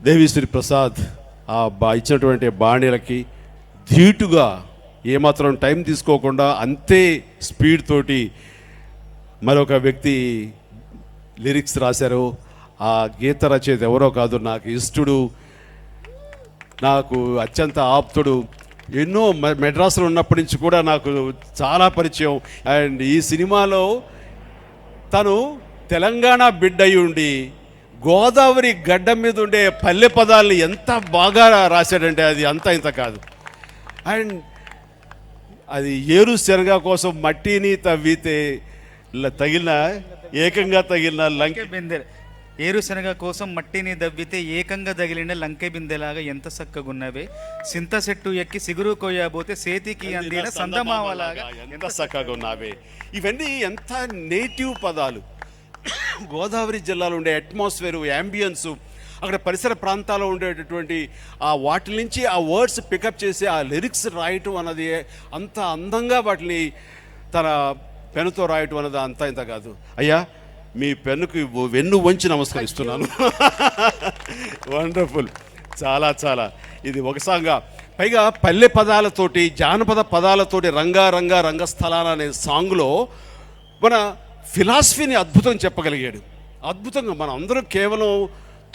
దేవిశ్రీ ప్రసాద్ ఇచ్చినటువంటి బాణీలకి ధీటుగా ఏమాత్రం టైం తీసుకోకుండా అంతే స్పీడ్ తోటి మరొక వ్యక్తి లిరిక్స్ రాశారు. ఆ గీత రచయిత ఎవరో కాదు, నాకు ఇష్టడు, నాకు అత్యంత ఆప్తుడు. ఎన్నో మెడ్రాస్లో ఉన్నప్పటి నుంచి కూడా నాకు చాలా పరిచయం. అండ్ ఈ సినిమాలో తను తెలంగాణ బిడ్డ అయి ఉండి గోదావరి గడ్డ మీద ఉండే పల్లె పదాలని ఎంత బాగా రాశాడంటే అది అంత ఇంత కాదు. అండ్ అది ఏరు శనగ కోసం మట్టిని తవ్వితే ఏకంగా తగిలిన లంకె బిందె, ఏరుశనగ కోసం మట్టిని దవ్వితే ఏకంగా తగిలిన లంకె బిందెలాగా ఎంత చక్కగున్నవే, సింత చెట్టు ఎక్కి సిగురు కొయ్యబోతే సేతికి అందిన సందమావలాగా ఎంత చక్కగా ఉన్నావే. ఇవన్నీ ఎంత నేటివ్ పదాలు. గోదావరి జిల్లాలో ఉండే అట్మాస్ఫియరు, యాంబియన్సు, అక్కడ పరిసర ప్రాంతాల్లో ఉండేటటువంటి ఆ వాటి నుంచి ఆ వర్డ్స్ పికప్ చేసి ఆ లిరిక్స్ రాయటం అన్నది అంత అందంగా వాటిని తన పెన్నుతో రాయటం అన్నది అంతా ఇంత కాదు. అయ్యా, మీ పెన్నుకి వెన్ను వంచి నమస్కరిస్తున్నాను. వండర్ఫుల్, చాలా చాలా. ఇది ఒక సాంగా, పైగా పల్లె పదాలతోటి జానపద పదాలతోటి రంగస్థలాన అనే సాంగ్లో మన ఫిలాసఫీని అద్భుతం చెప్పగలిగాడు. అద్భుతంగా మనం అందరం కేవలం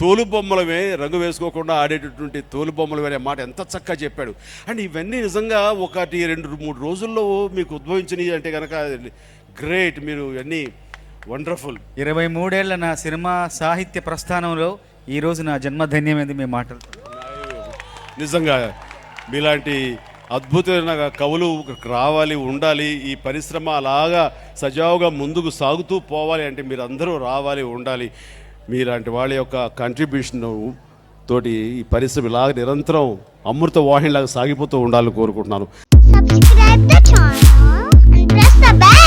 తోలుబొమ్మలమే, రంగు వేసుకోకుండా ఆడేటటువంటి తోలుబొమ్మలమే అనే మాట ఎంత చక్కగా చెప్పాడు. అండ్ ఇవన్నీ నిజంగా 1-2-3 రోజుల్లో మీకు ఉద్భవించినవి అంటే కనుక గ్రేట్. మీరు అన్నీ వండర్ఫుల్. 23 ఏళ్ల నా సినిమా సాహిత్య ప్రస్థానంలో ఈరోజు నా జన్మధన్యమైంది మీ మాటలు. నిజంగా మీలాంటి అద్భుతమైన కవులు రావాలి, ఉండాలి. ఈ పరిశ్రమ అలాగా సజావుగా ముందుకు సాగుతూ పోవాలి అంటే మీరు అందరూ రావాలి, ఉండాలి. మీలాంటి వాళ్ళ యొక్క కంట్రిబ్యూషన్ తోటి ఈ పరిశ్రమ ఇలాగ నిరంతరం అమృత వాహినిలాగా సాగిపోతూ ఉండాలని కోరుకుంటున్నాను. Subscribe the channel and press the bell.